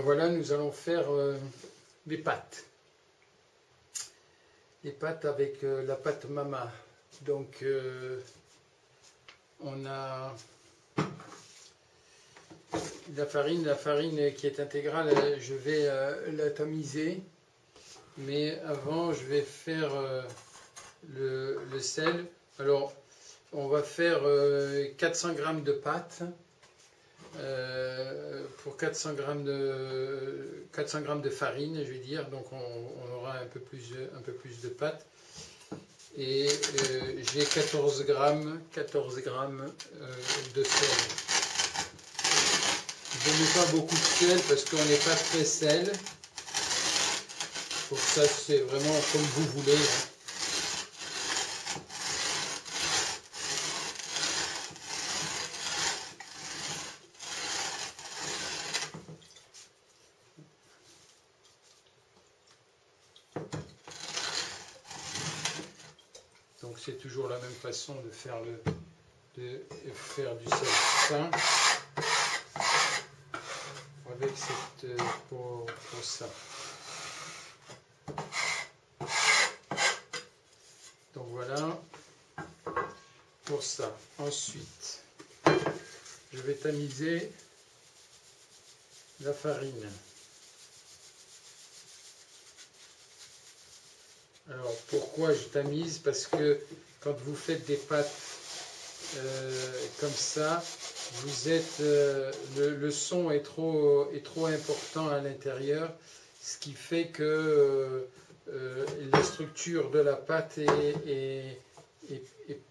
Voilà, nous allons faire des pâtes. Des pâtes avec la pâte Mama. Donc, on a la farine qui est intégrale, je vais la tamiser. Mais avant, je vais faire le sel. Alors, on va faire 400 g de pâte. Pour 400 g de farine, je vais dire, donc on aura un peu plus de pâte. Et j'ai 14 g de sel. Je ne mets pas beaucoup de sel parce qu'on n'est pas très sel. Pour ça, c'est vraiment comme vous voulez. Donc c'est toujours la même façon de faire du sel fin avec cette pour ça. Donc voilà pour ça. Ensuite, je vais tamiser la farine. Alors pourquoi je tamise? Parce que quand vous faites des pâtes comme ça, vous êtes le son est trop important à l'intérieur, ce qui fait que la structure de la pâte est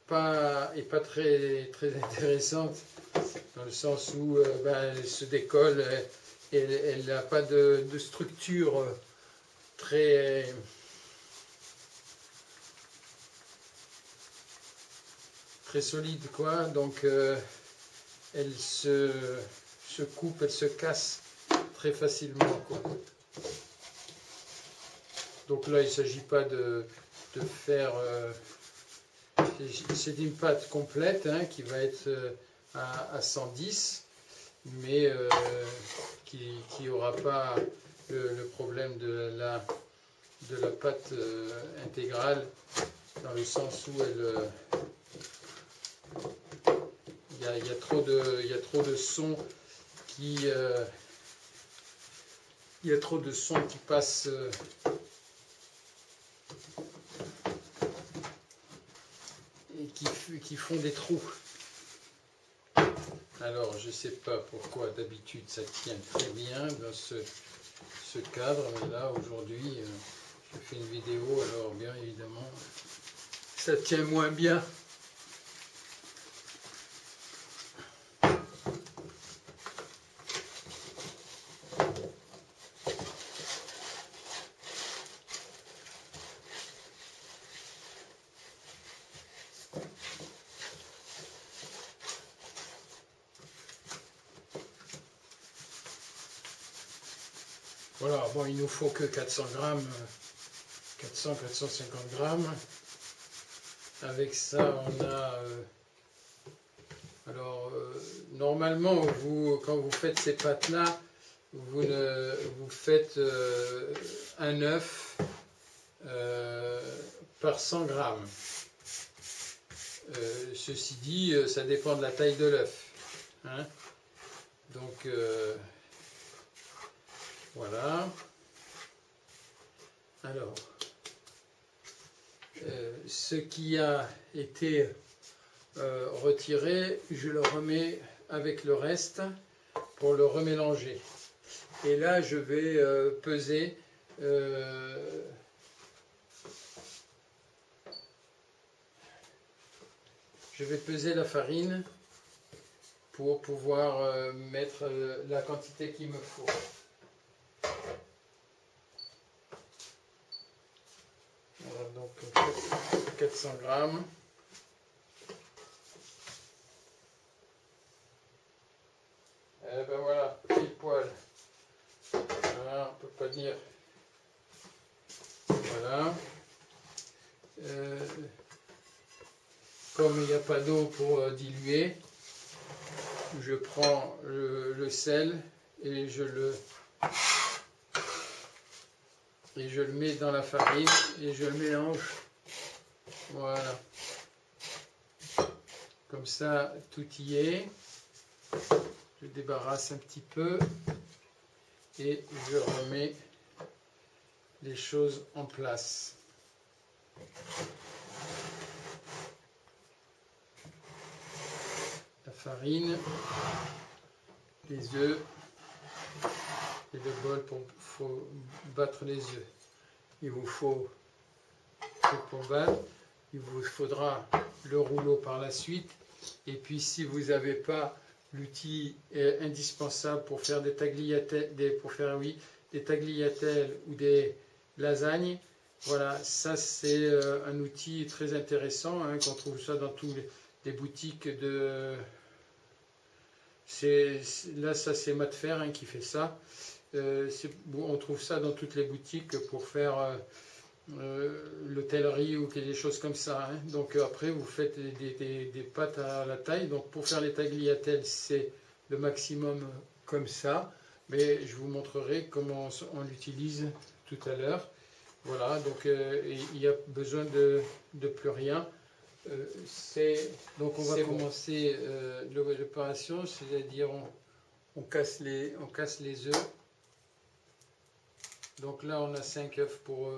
pas très intéressante, dans le sens où elle se décolle, elle n'a pas de structure très solide, quoi. Donc elle se coupe, elle se casse très facilement, quoi. Donc là, il ne s'agit pas de faire... c'est une pâte complète qui va être à 110, mais qui n'aura pas le problème de la pâte intégrale, dans le sens où il y a trop de son qui passent et qui font des trous. Alors je sais pas pourquoi d'habitude ça tient très bien dans ce cadre, mais là aujourd'hui je fais une vidéo, alors bien évidemment ça tient moins bien. Voilà, bon, il nous faut que 400 grammes, 400-450 grammes. Avec ça, on a... normalement, quand vous faites ces pâtes-là, vous faites un œuf par 100 grammes. Ceci dit, ça dépend de la taille de l'œuf. Hein. Donc... voilà. Alors, ce qui a été retiré, je le remets avec le reste pour le remélanger. Et là, je vais peser la farine pour pouvoir mettre la quantité qu'il me faut. Voilà, donc 400 grammes. Et ben voilà, pile poil. Voilà, on peut pas dire. Voilà. Comme il n'y a pas d'eau pour diluer, je prends le sel et je le Et je le mets dans la farine et je le mélange. Voilà. Comme ça, tout y est. Je débarrasse un petit peu et je remets les choses en place. La farine, les œufs et le bol faut battre les œufs. Il vous faut pour battre, il vous faudra le rouleau par la suite. Et puis si vous n'avez pas l'outil indispensable pour faire des tagliatelles, des tagliatelles ou des lasagnes, voilà, ça c'est un outil très intéressant, hein, qu'on trouve ça dans toutes les boutiques de... Là ça c'est Matfer, hein, qui fait ça. On trouve ça dans toutes les boutiques pour faire l'hôtellerie ou des choses comme ça, hein. Donc après vous faites des pâtes à la taille. Donc pour faire les tagliatelles c'est le maximum comme ça, mais je vous montrerai comment on l'utilise tout à l'heure. Voilà, donc il n'y a besoin de plus rien. Donc on va commencer l'opération, c'est-à-dire on casse les œufs. Donc là on a 5 œufs pour...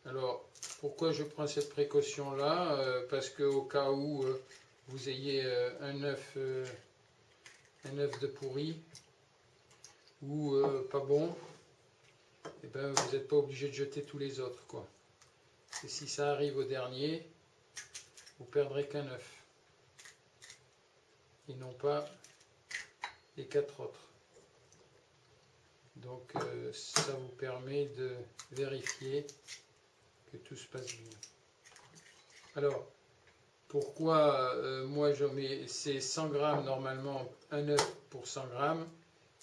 Alors, pourquoi je prends cette précaution-là? Parce qu'au cas où vous ayez un œuf de pourri ou pas bon, et ben vous n'êtes pas obligé de jeter tous les autres, quoi. Et si ça arrive au dernier, vous perdrez qu'un œuf et non pas les 4 autres. Donc ça vous permet de vérifier que tout se passe bien. Alors, pourquoi moi j'en mets, c'est 100 grammes normalement, un œuf pour 100 grammes,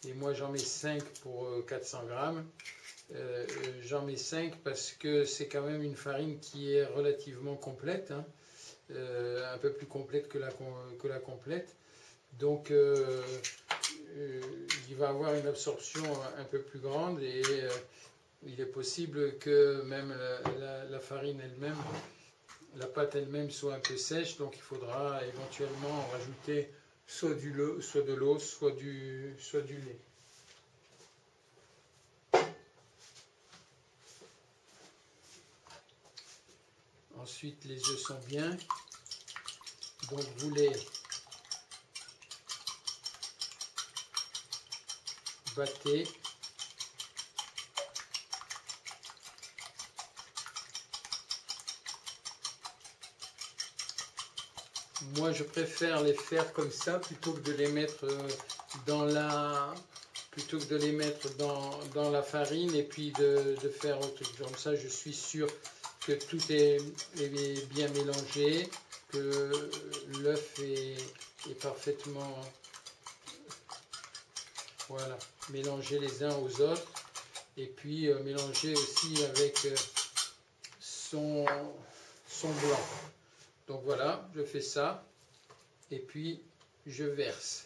et moi j'en mets 5 pour 400 grammes. J'en mets 5 parce que c'est quand même une farine qui est relativement complète, hein, un peu plus complète que la complète. Donc il va avoir une absorption un peu plus grande et il est possible que même la farine elle-même, la pâte elle-même soit un peu sèche, donc il faudra éventuellement rajouter soit de l'eau, soit du lait. Ensuite, les œufs sont bien, donc vous les battez. Moi, je préfère les faire comme ça plutôt que de les mettre dans la farine et puis de faire autre chose. Comme ça, je suis sûr que tout est bien mélangé, que l'œuf est parfaitement, voilà, mélangé les uns aux autres, et puis mélangé aussi avec son blanc. Donc voilà, je fais ça, et puis je verse.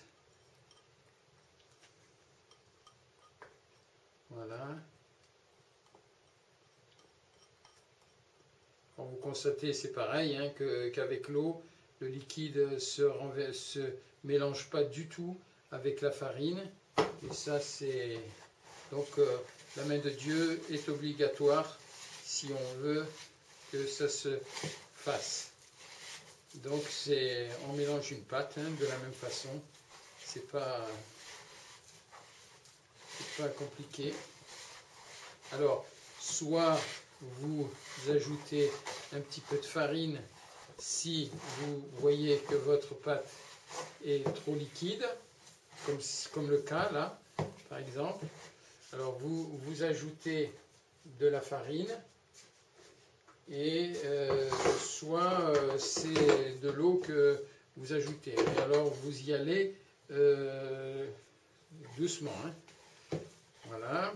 Voilà. Quand vous constatez, c'est pareil, hein, qu'avec l'eau, le liquide se mélange pas du tout avec la farine. Et ça, c'est... Donc, la main de Dieu est obligatoire si on veut que ça se fasse. Donc, on mélange une pâte, hein, de la même façon. C'est pas compliqué. Alors, soit vous ajoutez un petit peu de farine si vous voyez que votre pâte est trop liquide, comme le cas là, par exemple. Alors vous ajoutez de la farine et soit c'est de l'eau que vous ajoutez. Et alors vous y allez doucement, hein. Voilà.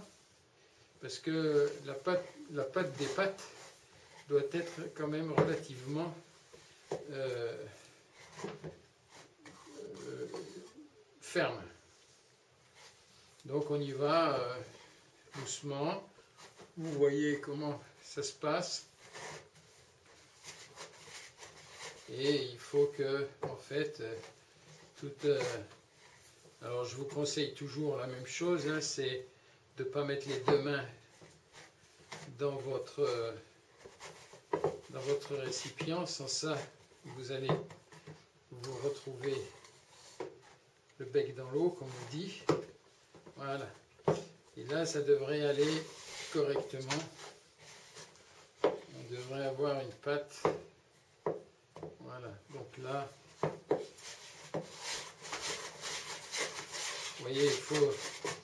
Parce que la pâte des pâtes, doit être quand même relativement ferme. Donc on y va doucement. Vous voyez comment ça se passe. Et il faut que, en fait, alors je vous conseille toujours la même chose, hein, c'est de ne pas mettre les deux mains dans votre récipient. Sans ça, vous allez vous retrouver le bec dans l'eau, comme on dit. Voilà. Et là, ça devrait aller correctement. On devrait avoir une pâte. Voilà. Donc là, vous voyez, il faut,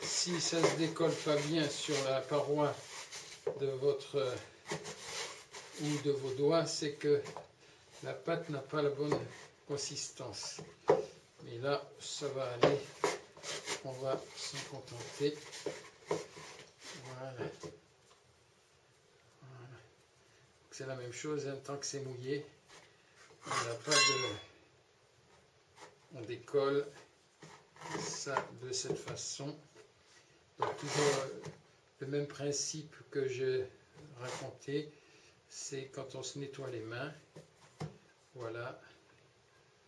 si ça ne se décolle pas bien sur la paroi de votre ou de vos doigts, c'est que la pâte n'a pas la bonne consistance. Mais là, ça va aller. On va s'en contenter. Voilà. Voilà. C'est la même chose, hein, tant que c'est mouillé, on n'a pas de... On décolle ça de cette façon. Donc toujours le même principe que je racontais, c'est quand on se nettoie les mains, voilà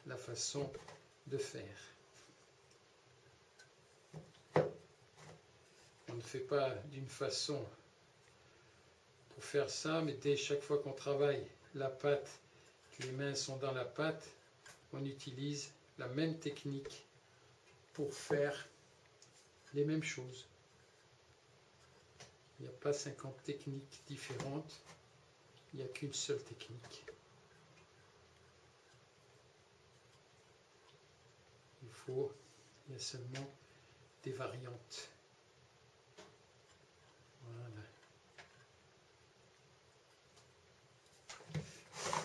la façon de faire. On ne fait pas d'une façon pour faire ça, mais dès chaque fois qu'on travaille la pâte, que les mains sont dans la pâte, on utilise la même technique pour faire les mêmes choses. Il n'y a pas 50 techniques différentes, il n'y a qu'une seule technique. Il y a seulement des variantes. Voilà.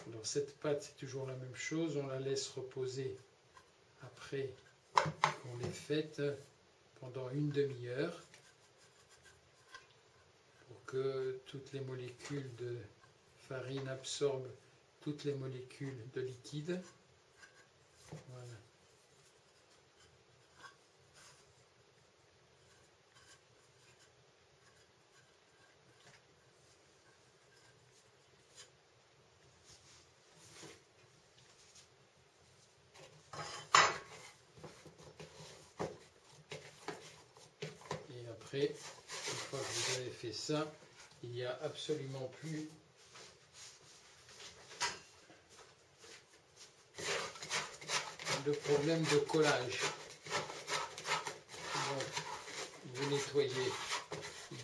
Alors cette pâte, c'est toujours la même chose, on la laisse reposer après qu'on l'ait faite pendant une demi-heure pour que toutes les molécules de farine absorbent toutes les molécules de liquide. Voilà. Et après, une fois que vous avez fait ça, il n'y a absolument plus de problème de collage. Donc, vous nettoyez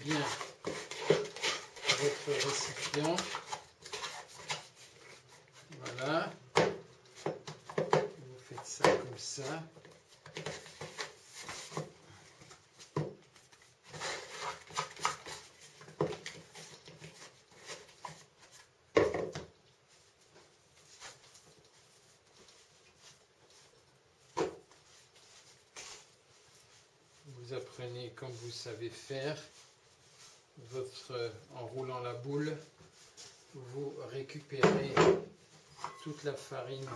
bien votre récipient. Voilà. Vous faites ça comme ça. Vous apprenez comme vous savez faire. En roulant la boule, vous récupérez toute la farine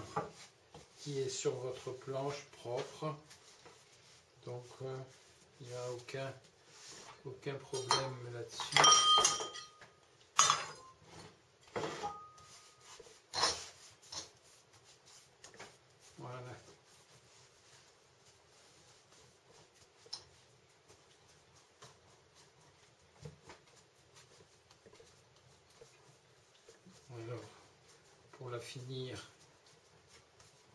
qui est sur votre planche propre. Donc il n'y a aucun problème là-dessus. Voilà. Alors, pour la finir,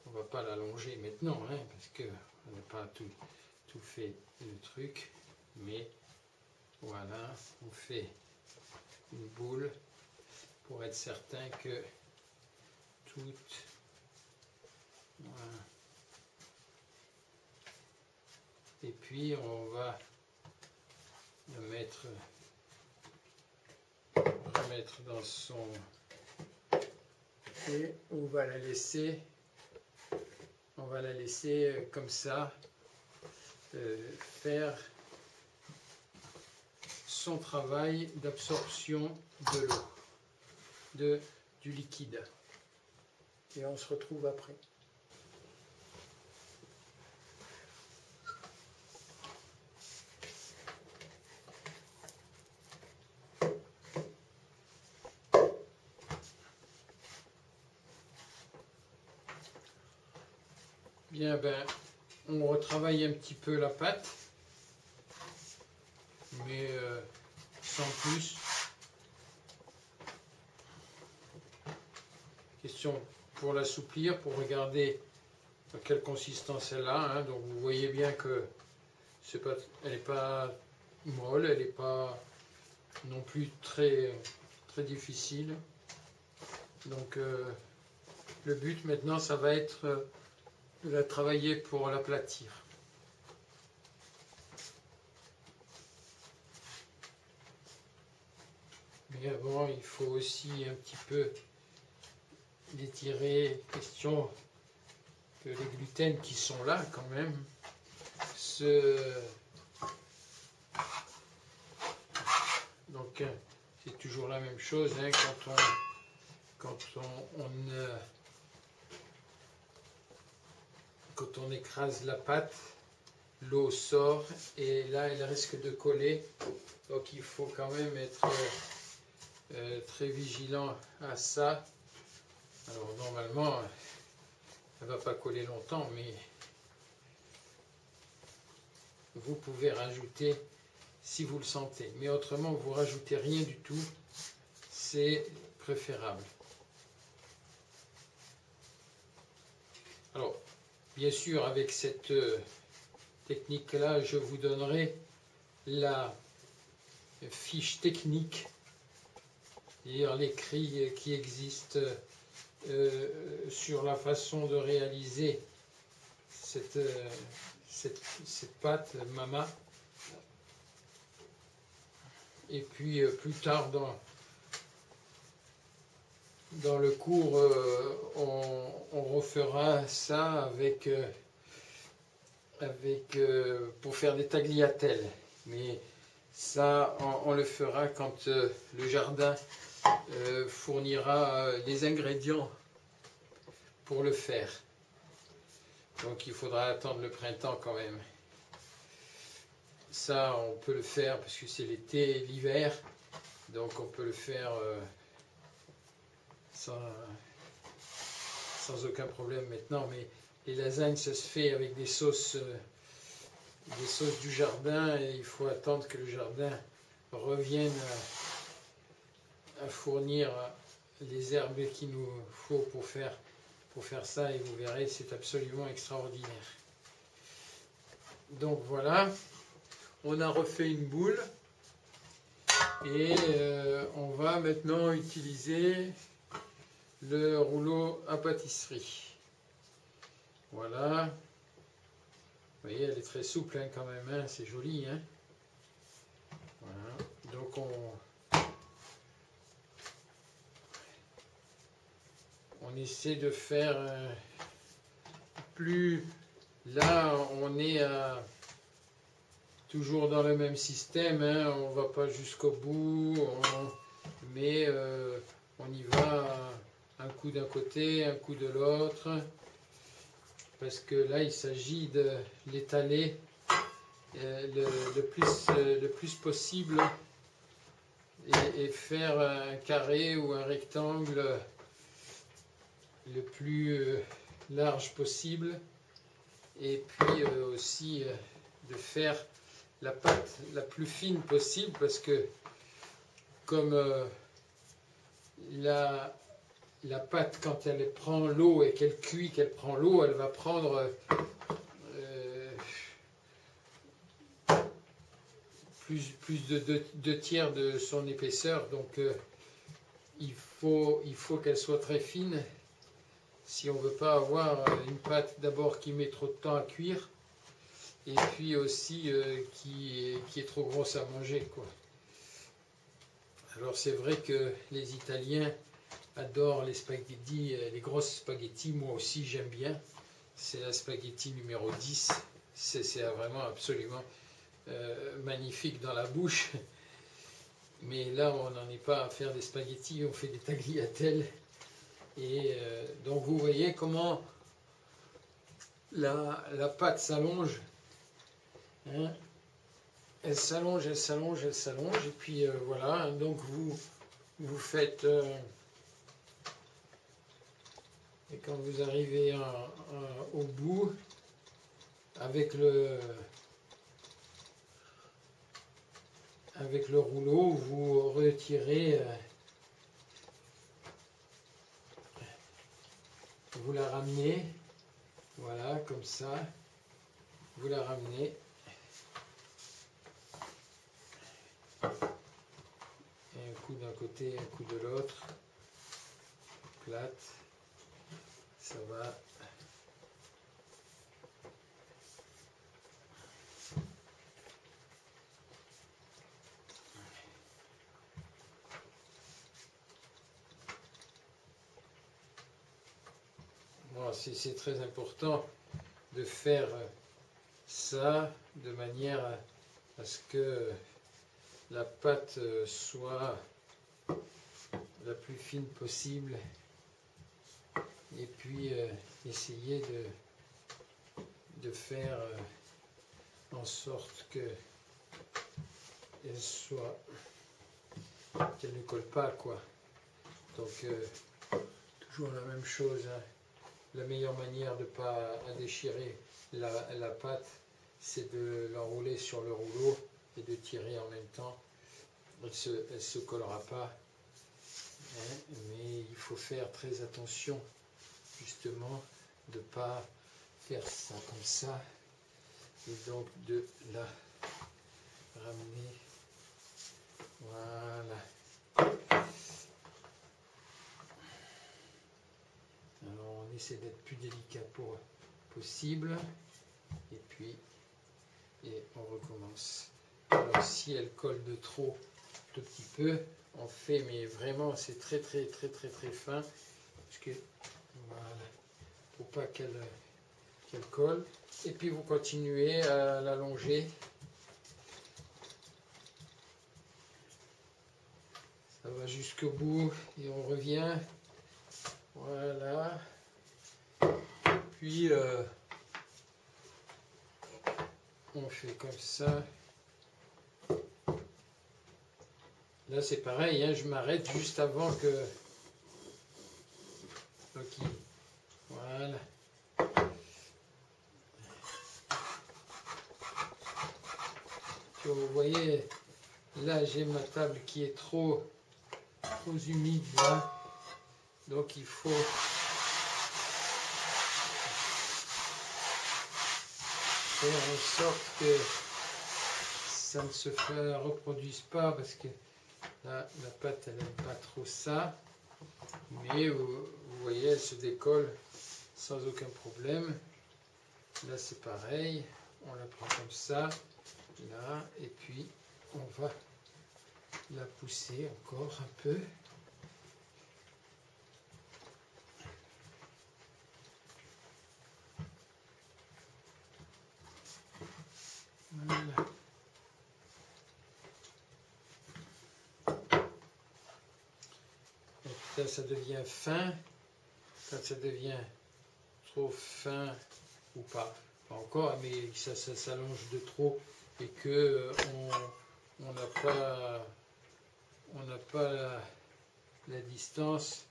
on ne va pas l'allonger maintenant, hein, parce qu'on n'a pas tout fait le truc, mais voilà, on fait une boule pour être certain que toute... Voilà. Et puis on va le remettre dans son... Et on va la laisser comme ça faire son travail d'absorption de l'eau. du liquide. Et on se retrouve après. Bien, ben, on retravaille un petit peu la pâte, mais sans plus. Question pour l'assouplir, pour regarder dans quelle consistance elle a. Hein. Donc vous voyez bien que elle n'est pas molle, elle n'est pas non plus très difficile. Donc le but maintenant, ça va être de la travailler pour l'aplatir. Mais avant, il faut aussi un petit peu l'étirer, question que les gluten qui sont là quand même donc c'est toujours la même chose hein, quand on écrase la pâte, l'eau sort et là elle risque de coller, donc il faut quand même être très vigilant à ça. Alors normalement elle ne va pas coller longtemps, mais vous pouvez rajouter si vous le sentez, mais autrement vous rajoutez rien du tout, c'est préférable. Alors bien sûr avec cette technique là je vous donnerai la fiche technique, c'est-à-dire l'écrit qui existe sur la façon de réaliser cette pâte mama. Et puis plus tard dans le cours, on refera ça pour faire des tagliatelles. Mais ça, on le fera quand le jardin fournira les ingrédients pour le faire. Donc il faudra attendre le printemps quand même. Ça, on peut le faire parce que c'est l'été et l'hiver. Donc on peut le faire sans aucun problème maintenant. Mais les lasagnes, ça se fait avec des sauces du jardin. Et il faut attendre que le jardin revienne à fournir les herbes qu'il nous faut pour faire ça. Et vous verrez, c'est absolument extraordinaire. Donc voilà. On a refait une boule et on va maintenant utiliser le rouleau à pâtisserie. Voilà. Vous voyez, elle est très souple hein, quand même, hein, c'est joli. Hein. Voilà. Donc on essaie de faire plus... Là, on est toujours dans le même système, hein, on ne va pas jusqu'au bout, mais on y va un coup d'un côté, un coup de l'autre, parce que là il s'agit de l'étaler le plus possible et faire un carré ou un rectangle le plus large possible, et puis aussi de faire la pâte la plus fine possible, parce que comme la pâte, quand elle prend l'eau et qu'elle cuit, qu'elle prend l'eau, elle va prendre plus de 2/3 de son épaisseur, donc il faut qu'elle soit très fine si on ne veut pas avoir une pâte d'abord qui met trop de temps à cuire, et puis aussi qui est trop grosse à manger, quoi. Alors c'est vrai que les Italiens adorent les spaghettis, les grosses spaghettis, moi aussi j'aime bien. C'est la spaghetti numéro 10, c'est vraiment absolument magnifique dans la bouche. Mais là, on n'en est pas à faire des spaghettis, on fait des tagliatelles. Et donc vous voyez comment la pâte s'allonge. Hein. Elle s'allonge, elle s'allonge, elle s'allonge. Et puis voilà, donc vous faites... et quand vous arrivez au bout, avec le rouleau, vous retirez, vous la ramenez, voilà, comme ça, vous la ramenez, et un coup d'un côté, un coup de l'autre, plate, ça va. Bon, c'est très important de faire ça de manière à ce que la pâte soit la plus fine possible, et puis essayer de faire en sorte que qu'elle ne colle pas, quoi. Donc toujours la même chose, hein. La meilleure manière de ne pas déchirer la pâte, c'est de l'enrouler sur le rouleau et de tirer en même temps. Elle ne se collera pas, hein, mais il faut faire très attention justement de ne pas faire ça comme ça, et donc de la ramener. Voilà. Alors on essaie d'être plus délicat possible, et puis on recommence. Alors si elle colle de trop, tout petit peu, on fait, mais vraiment c'est très fin, parce que voilà, pour pas qu'elle colle. Et puis vous continuez à l'allonger. Ça va jusqu'au bout et on revient. Voilà. Puis on fait comme ça. Là c'est pareil, hein, je m'arrête juste avant que... Ok. Voilà. Puis vous voyez, là j'ai ma table qui est trop humide là. Donc il faut faire en sorte que ça ne se reproduise pas, parce que là, la pâte elle n'aime pas trop ça. Mais vous voyez, elle se décolle sans aucun problème. Là c'est pareil, on la prend comme ça, là, et puis on va la pousser encore un peu. Voilà. Donc là ça devient fin. Quand ça devient trop fin, ou pas encore, mais ça s'allonge de trop, et que on n'a pas la distance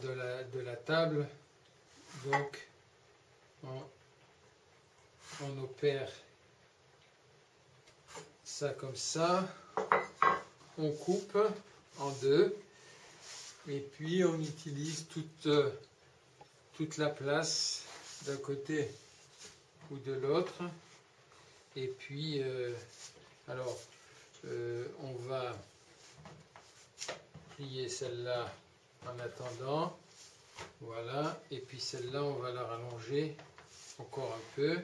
de la table, donc on opère ça comme ça, on coupe en deux, et puis on utilise toute la place d'un côté ou de l'autre. Et puis on va plier celle-là en attendant, voilà, et puis celle-là on va la rallonger encore un peu.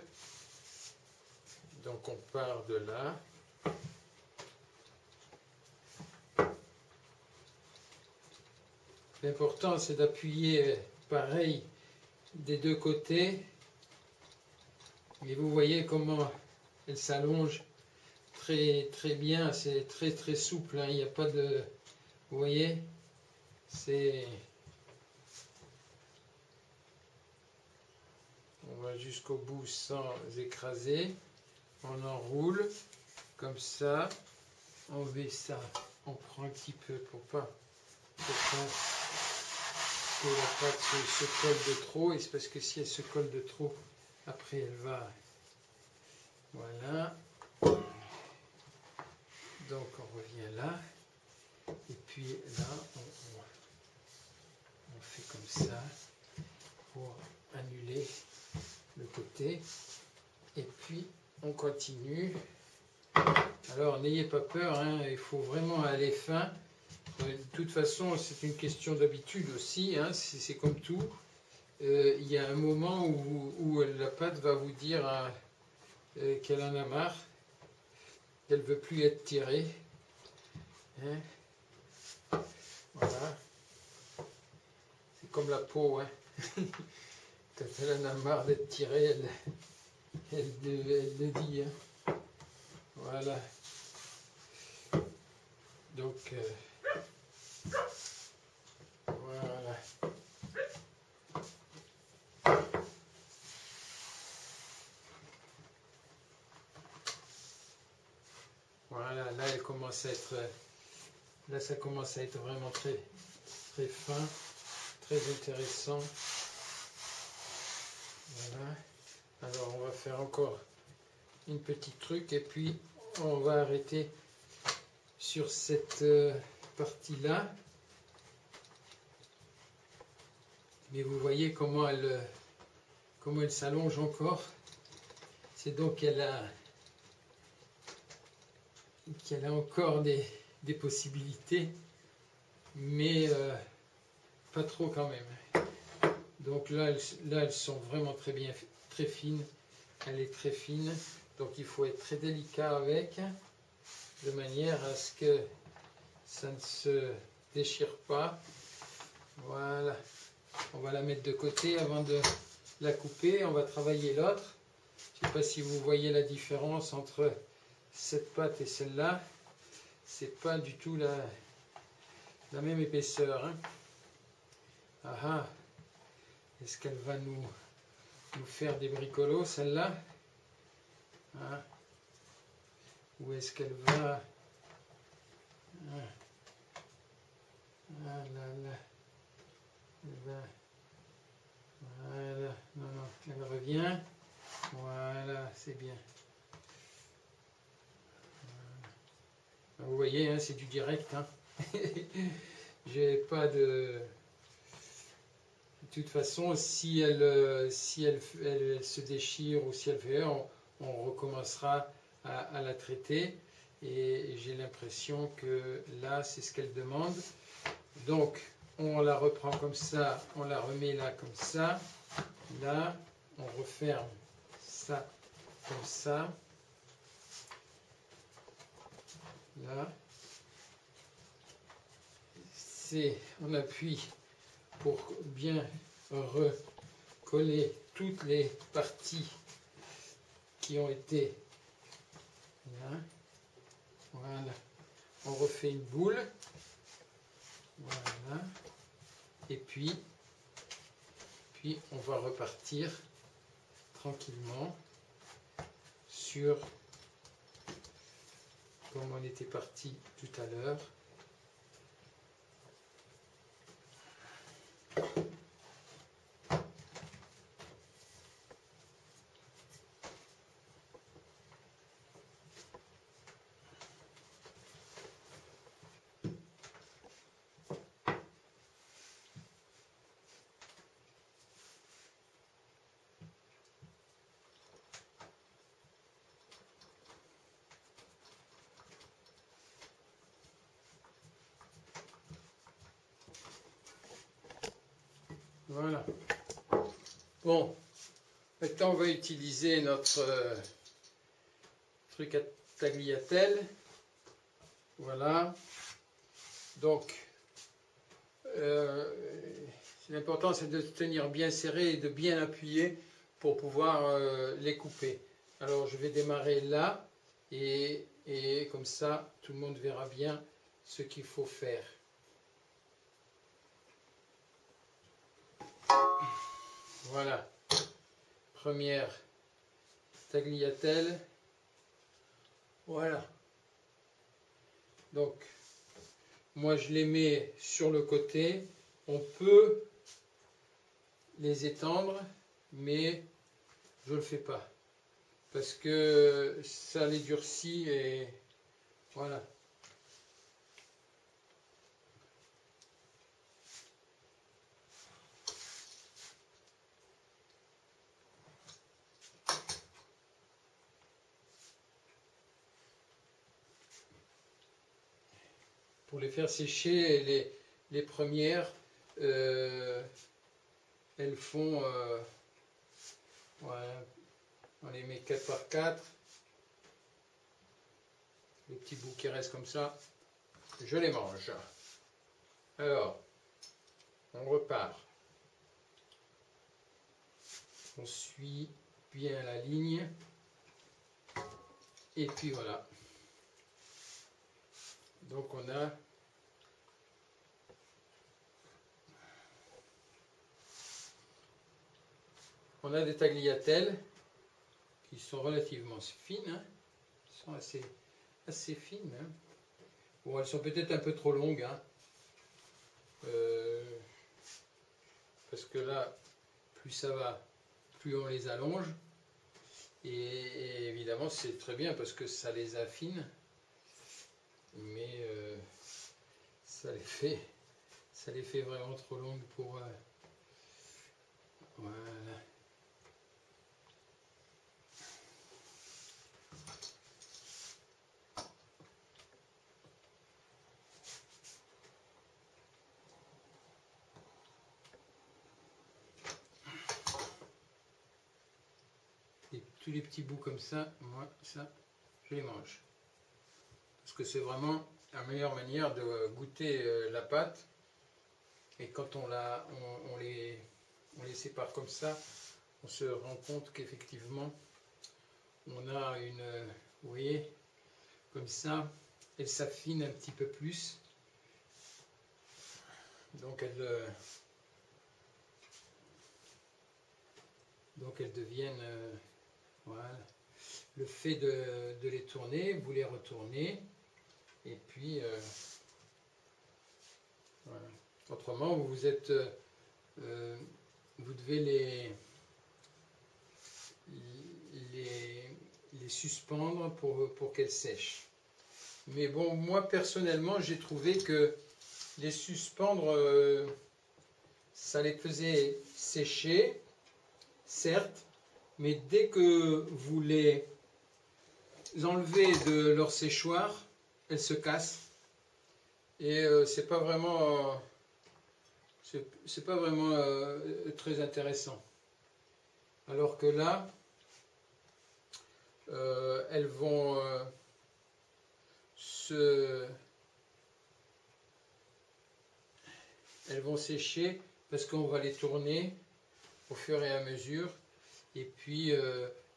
Donc on part de là. L'important c'est d'appuyer pareil des deux côtés, et vous voyez comment elle s'allonge très bien, c'est très souple, hein, il n'y a pas de... Vous voyez, c'est... On va jusqu'au bout sans écraser. On enroule comme ça. On met ça. On prend un petit peu pour pas que la pâte se colle de trop. Et c'est parce que si elle se colle de trop, après elle va... Voilà. Donc on revient là. Et puis là, on fait comme ça pour annuler le côté. Et puis on continue. Alors n'ayez pas peur, hein, il faut vraiment aller fin. De toute façon, c'est une question d'habitude aussi, hein, c'est comme tout. Il y a un moment où la pâte va vous dire qu'elle en a marre, qu'elle ne veut plus être tirée. Hein. Voilà. C'est comme la peau. Hein. Quand elle en a marre d'être tirée, elle le dit. Hein. Voilà. Donc, voilà. Voilà, là elle commence à être, là ça commence à être vraiment très fin, très intéressant. Voilà. Alors on va faire encore une petite truc et puis on va arrêter sur cette partie-là. Mais vous voyez comment elle s'allonge encore. C'est donc qu'elle a encore des possibilités, mais pas trop quand même. Donc là, elles sont vraiment très fines. Elle est très fine, donc il faut être très délicat avec, de manière à ce que ça ne se déchire pas. Voilà. On va la mettre de côté avant de la couper. On va travailler l'autre. Je ne sais pas si vous voyez la différence entre cette pâte et celle-là. C'est pas du tout la même épaisseur. Hein. Ah ah. Est-ce qu'elle va nous faire des bricolos, celle-là? Hein? Ou est-ce qu'elle va... Ah. Ah là là. Elle va... Voilà. Non, non. Elle revient. Voilà, c'est bien. Vous voyez, hein, c'est du direct. Hein. J'ai pas de... De toute façon, si elle se déchire ou si elle fait, on recommencera à la traiter. Et j'ai l'impression que là, c'est ce qu'elle demande. Donc, on la reprend comme ça, on la remet là comme ça. Là, on referme ça comme ça. Là, on appuie pour bien recoller toutes les parties qui ont été là. Voilà. On refait une boule. Voilà. Et puis on va repartir tranquillement sur comme on était parti tout à l'heure. Voilà. Bon, maintenant on va utiliser notre truc à tagliatelle. Voilà. Donc, l'important c'est de tenir bien serré et de bien appuyer pour pouvoir les couper. Alors je vais démarrer là et et comme ça tout le monde verra bien ce qu'il faut faire. Voilà, première tagliatelle. Voilà. Donc, moi je les mets sur le côté. On peut les étendre, mais je ne le fais pas. Parce que ça les durcit et voilà. Pour les faire sécher, les premières, elles font, voilà, on les met 4 par 4, les petits bouts qui restent comme ça, je les mange. Alors, on repart. On suit bien la ligne, et puis voilà. Donc on a des tagliatelles qui sont relativement fines, hein. Elles sont assez fines. Hein. Bon, elles sont peut-être un peu trop longues, hein. Parce que là, plus ça va, plus on les allonge. Et évidemment, c'est très bien parce que ça les affine. Mais ça les fait vraiment trop longues pour... voilà. Et tous les petits bouts comme ça, moi, ça, je les mange. Parce que c'est vraiment la meilleure manière de goûter la pâte. Et quand on les sépare comme ça, on se rend compte qu'effectivement, on a une, vous voyez, comme ça, elle s'affine un petit peu plus. Donc elles deviennent, voilà. Le fait de les tourner, vous les retournez, et puis, voilà. Autrement, vous devez les suspendre pour qu'elles sèchent. Mais bon, moi personnellement, j'ai trouvé que les suspendre, ça les faisait sécher, certes, mais dès que vous les enlevez de leur séchoir, elles se cassent. Et c'est pas vraiment très intéressant. Alors que là, elles vont sécher parce qu'on va les tourner au fur et à mesure. Et puis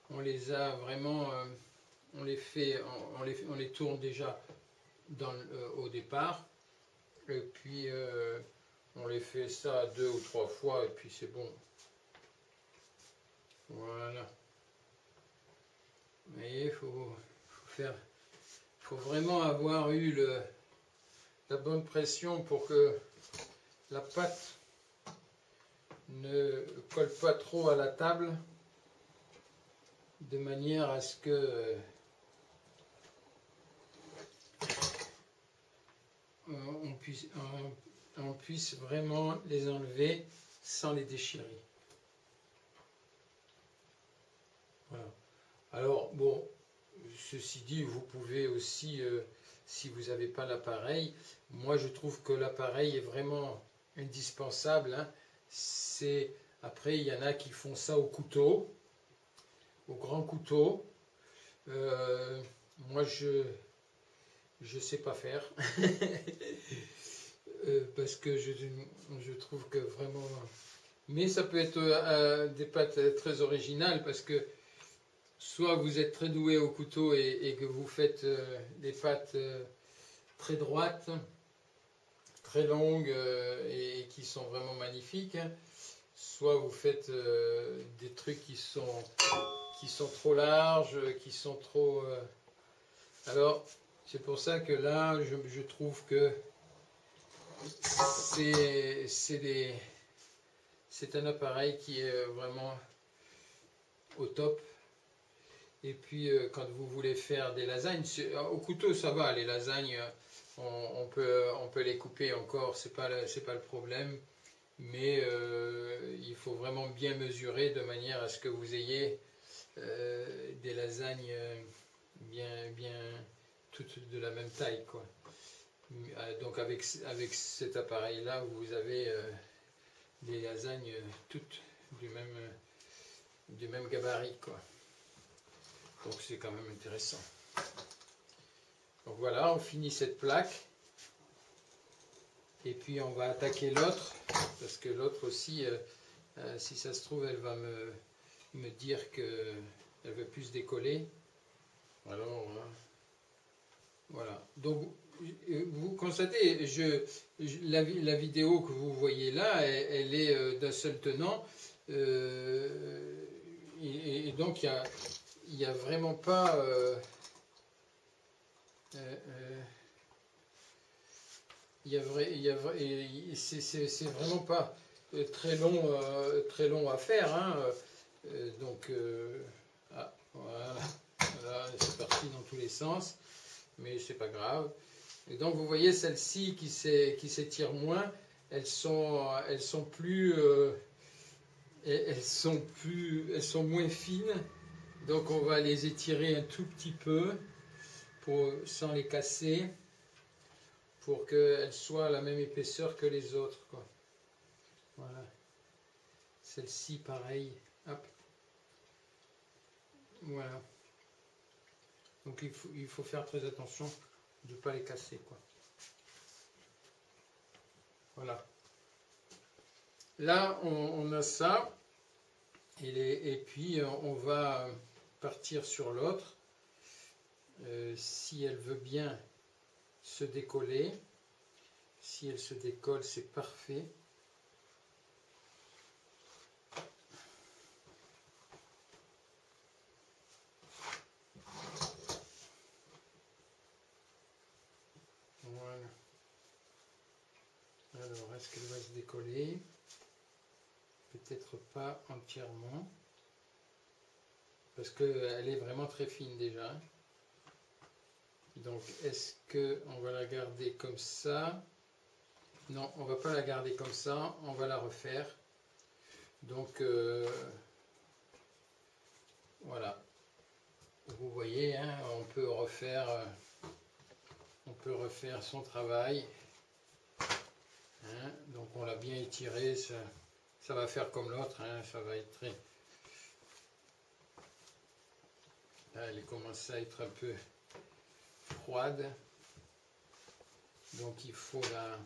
on les a vraiment, on les tourne déjà au départ. Et puis on les fait ça 2 ou 3 fois et puis c'est bon. Voilà. Vous voyez, il faut vraiment avoir eu la bonne pression pour que la pâte ne colle pas trop à la table, de manière à ce que on puisse vraiment les enlever sans les déchirer. Voilà. Alors, bon, ceci dit, vous pouvez aussi, si vous n'avez pas l'appareil, moi je trouve que l'appareil est vraiment indispensable. Hein. Après, il y en a qui font ça au couteau, au grand couteau. Moi, je sais pas faire. Parce que je trouve que vraiment... Mais ça peut être des pâtes très originales parce que soit vous êtes très doué au couteau et que vous faites des pâtes très droites, très longues et qui sont vraiment magnifiques, soit vous faites des trucs qui sont trop larges, qui sont trop... Alors, c'est pour ça que là, je trouve que c'est un appareil qui est vraiment au top. Et puis, quand vous voulez faire des lasagnes, au couteau, ça va, les lasagnes, on peut les couper encore, c'est pas le problème. Mais il faut vraiment bien mesurer de manière à ce que vous ayez des lasagnes bien toutes de la même taille, quoi. Donc avec cet appareil là vous avez des lasagnes toutes du même gabarit, quoi. Donc c'est quand même intéressant. Donc voilà, on finit cette plaque et puis on va attaquer l'autre, parce que l'autre aussi si ça se trouve elle va me dire que elle veut plus décoller. Alors voilà, donc vous constatez, la vidéo que vous voyez là, elle est d'un seul tenant, et donc il y a vraiment pas c'est vraiment pas très long à faire, hein. Donc voilà, c'est parti dans tous les sens, mais c'est pas grave. Et donc vous voyez celles-ci qui s'étirent moins, elles sont moins fines, donc on va les étirer un tout petit peu sans les casser, pour qu'elles soient à la même épaisseur que les autres, quoi. Voilà. Celle-ci pareil. Hop. Voilà. Donc il faut faire très attention de ne pas les casser, quoi. Voilà. Là, on a ça. Et puis, on va partir sur l'autre. Si elle veut bien se décoller. Si elle se décolle, c'est parfait. Voilà. Alors, est-ce qu'elle va se décoller? Peut-être pas entièrement, parce qu'elle est vraiment très fine déjà. Donc, est-ce qu'on va la garder comme ça? Non, on va pas la garder comme ça, on va la refaire. Donc, voilà. Vous voyez, hein, on peut refaire son travail. Hein, donc, on l'a bien étiré, ça va faire comme l'autre, hein, ça va être très... Là, elle commence à être un peu froide, donc il faut la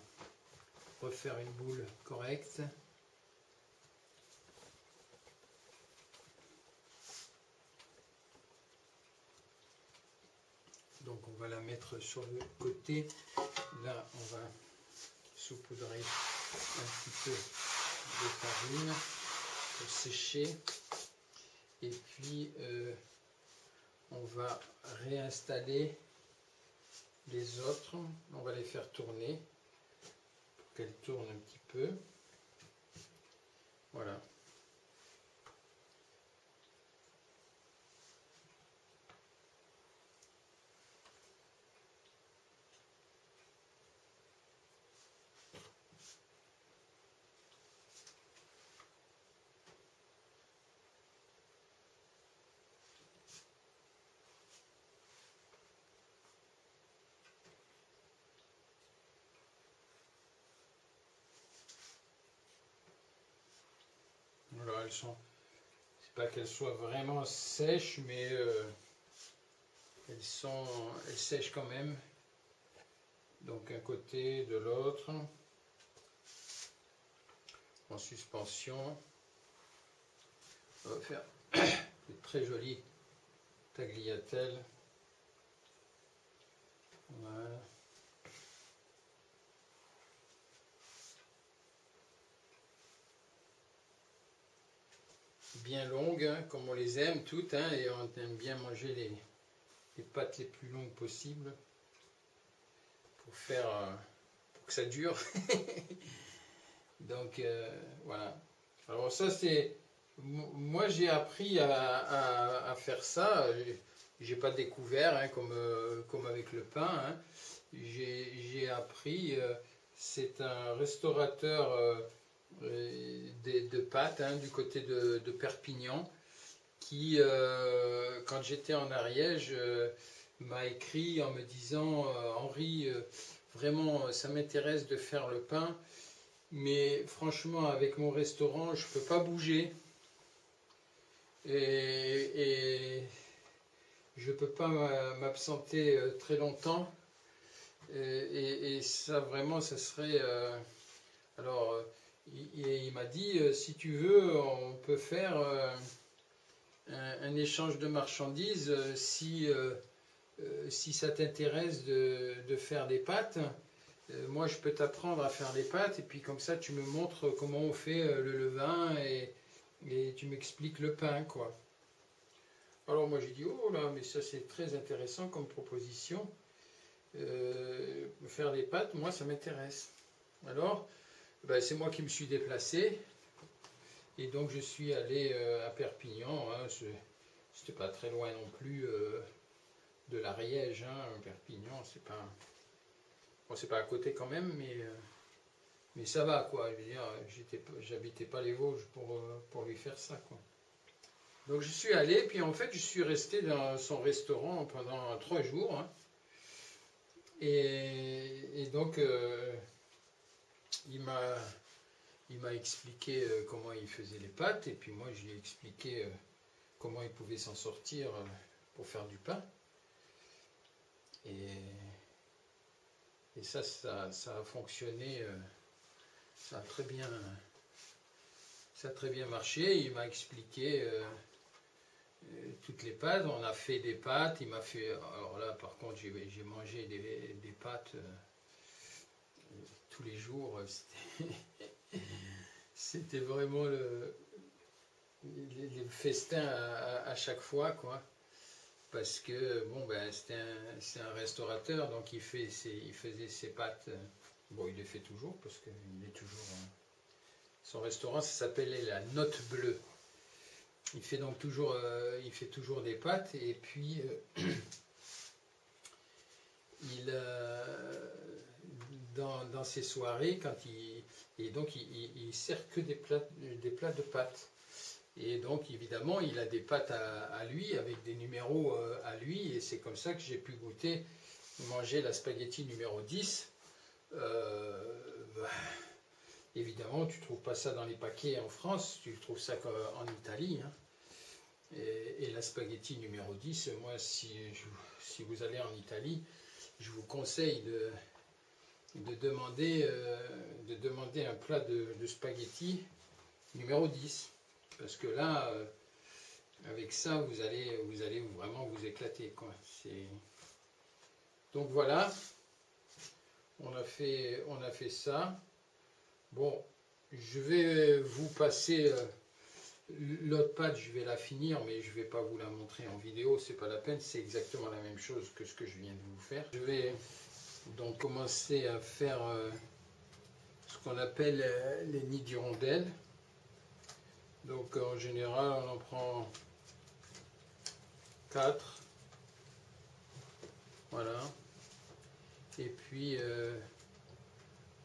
refaire une boule correcte. Donc on va la mettre sur le côté. Là on va saupoudrer un petit peu de farine pour sécher, et puis on va réinstaller les autres. On va les faire tourner pour qu'elles tournent un petit peu. Voilà. Voilà, elles sont... C'est pas qu'elles soient vraiment sèches, mais elles sèchent quand même. Donc un côté, de l'autre, en suspension. On va faire des très jolies tagliatelle. Voilà. Bien longues, hein, comme on les aime toutes, hein, et on aime bien manger les pâtes les plus longues possibles pour faire pour que ça dure. Donc voilà. Alors ça c'est, moi j'ai appris à faire ça. J'ai pas découvert, hein, comme avec le pain, hein. J'ai appris. C'est un restaurateur de pâtes, hein, du côté de Perpignan, qui, quand j'étais en Ariège, m'a écrit en me disant Henri, vraiment, ça m'intéresse de faire le pain, mais franchement, avec mon restaurant, je ne peux pas bouger. Et je ne peux pas m'absenter très longtemps. Et ça, vraiment, ça serait... alors, il m'a dit, si tu veux, on peut faire un échange de marchandises si ça t'intéresse de faire des pâtes. Moi, je peux t'apprendre à faire des pâtes et puis comme ça, tu me montres comment on fait le levain et tu m'expliques le pain, quoi. Alors moi, j'ai dit, oh là, mais ça c'est très intéressant comme proposition. Faire des pâtes, moi, ça m'intéresse. Alors, ben, c'est moi qui me suis déplacé et donc je suis allé à Perpignan, hein. C'était pas très loin non plus de l'Ariège, hein. Perpignan, c'est pas... Bon, c'est pas à côté quand même, mais ça va, quoi. Je veux dire, j'habitais pas les Vosges pour lui faire ça, quoi. Donc je suis allé, puis en fait, je suis resté dans son restaurant pendant 3 jours, hein. Et donc, il m'a expliqué comment il faisait les pâtes, et puis moi, je lui ai expliqué comment il pouvait s'en sortir pour faire du pain. Et ça a fonctionné, ça a très bien marché. Il m'a expliqué toutes les pâtes. On a fait des pâtes. Il m'a fait. Alors là, par contre, j'ai mangé des pâtes tous les jours. C'était vraiment le festin à chaque fois, quoi. Parce que bon, ben c'est un restaurateur, donc il faisait ses pâtes. Bon, il les fait toujours parce qu'il est toujours. Son restaurant, ça s'appelait la Note Bleue. Il fait donc toujours, des pâtes et puis dans ses soirées, il sert que des plats de pâtes. Et donc évidemment il a des pâtes à lui avec des numéros à lui, et c'est comme ça que j'ai pu manger la spaghetti numéro 10. Évidemment tu ne trouves pas ça dans les paquets en France, tu trouves ça en Italie, hein. Et la spaghetti numéro 10, moi si vous allez en Italie, je vous conseille de demander un plat de spaghetti numéro 10. Parce que là, avec ça, vous allez vraiment vous éclater, quoi. Donc voilà, on a fait ça. Bon, je vais vous passer l'autre pâte, je vais la finir, mais je ne vais pas vous la montrer en vidéo, c'est pas la peine, c'est exactement la même chose que ce que je viens de vous faire. Je vais donc commencer à faire ce qu'on appelle les nids d'hirondelles. Donc en général, on en prend 4. Voilà. Et puis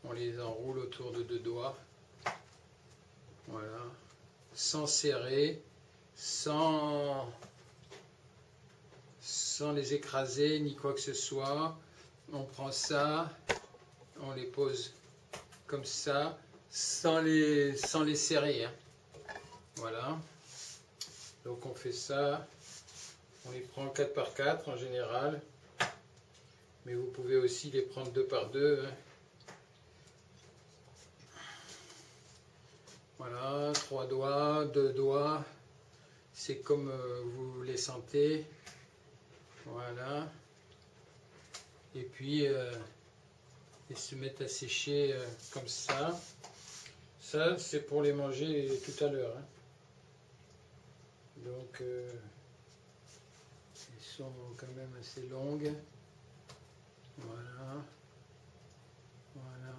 on les enroule autour de 2 doigts. Voilà. Sans serrer, sans les écraser ni quoi que ce soit. On prend ça, on les pose comme ça, sans les serrer, hein. Voilà, donc on fait ça, on les prend 4 par 4 en général, mais vous pouvez aussi les prendre 2 par 2, hein. Voilà, 3 doigts, 2 doigts, c'est comme vous les sentez. Voilà. Et puis, ils se mettent à sécher comme ça. Ça, c'est pour les manger tout à l'heure, hein. Donc, ils sont quand même assez longues. Voilà. Voilà.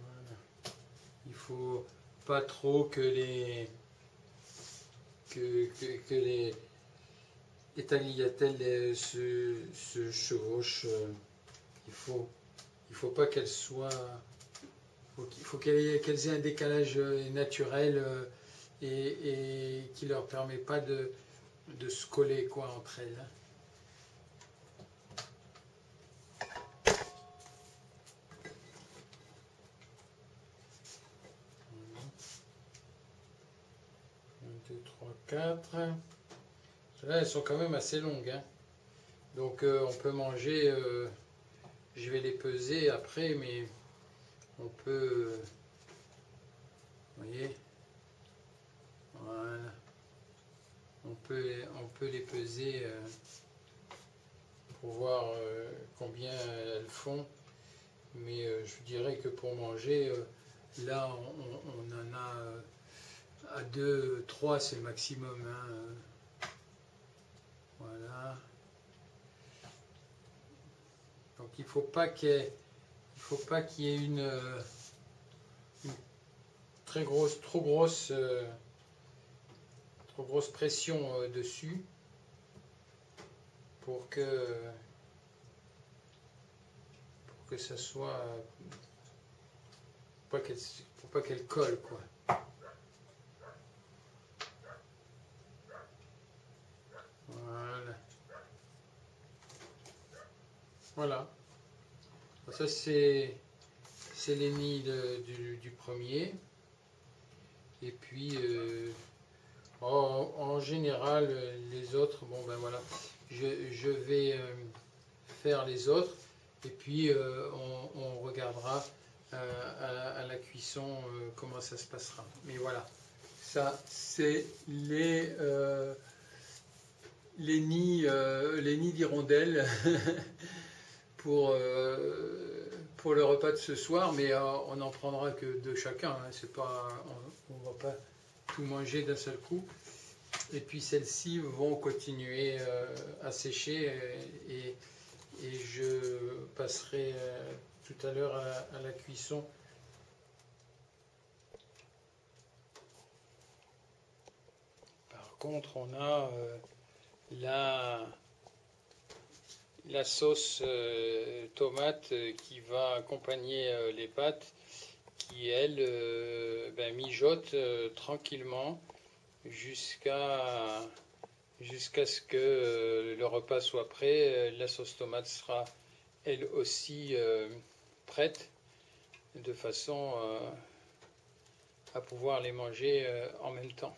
Voilà. Il faut pas trop que les tagliatelles se chevauchent. Il faut pas qu'elles soient. Il faut qu'elles aient un décalage naturel et qui leur permet pas de se coller quoi entre elles. Un, deux, trois, quatre. Là, elles sont quand même assez longues, hein. Donc on peut manger. Je vais les peser après, mais on peut. Vous voyez. Voilà. On peut les peser pour voir combien elles font. Mais je dirais que pour manger, là on en a à 2, 3 c'est le maximum, hein. Voilà. Donc il ne faut pas qu'il y ait une très grosse, trop grosse pression dessus pour que ça soit pour pas qu'elle colle quoi. Voilà. Voilà. Ça c'est les nids du premier. Et puis en général les autres, bon ben voilà, je vais faire les autres et puis on regardera à la cuisson comment ça se passera. Mais voilà, ça c'est les nids d'hirondelles pour le repas de ce soir, mais on n'en prendra que de chacun, hein. C'est pas, on ne va pas tout manger d'un seul coup. Et puis celles-ci vont continuer à sécher et je passerai tout à l'heure à la cuisson. Par contre, on a la sauce tomate qui va accompagner les pâtes, qui elle mijote tranquillement jusqu'à ce que le repas soit prêt. La sauce tomate sera elle aussi prête de façon à pouvoir les manger en même temps.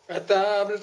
À table.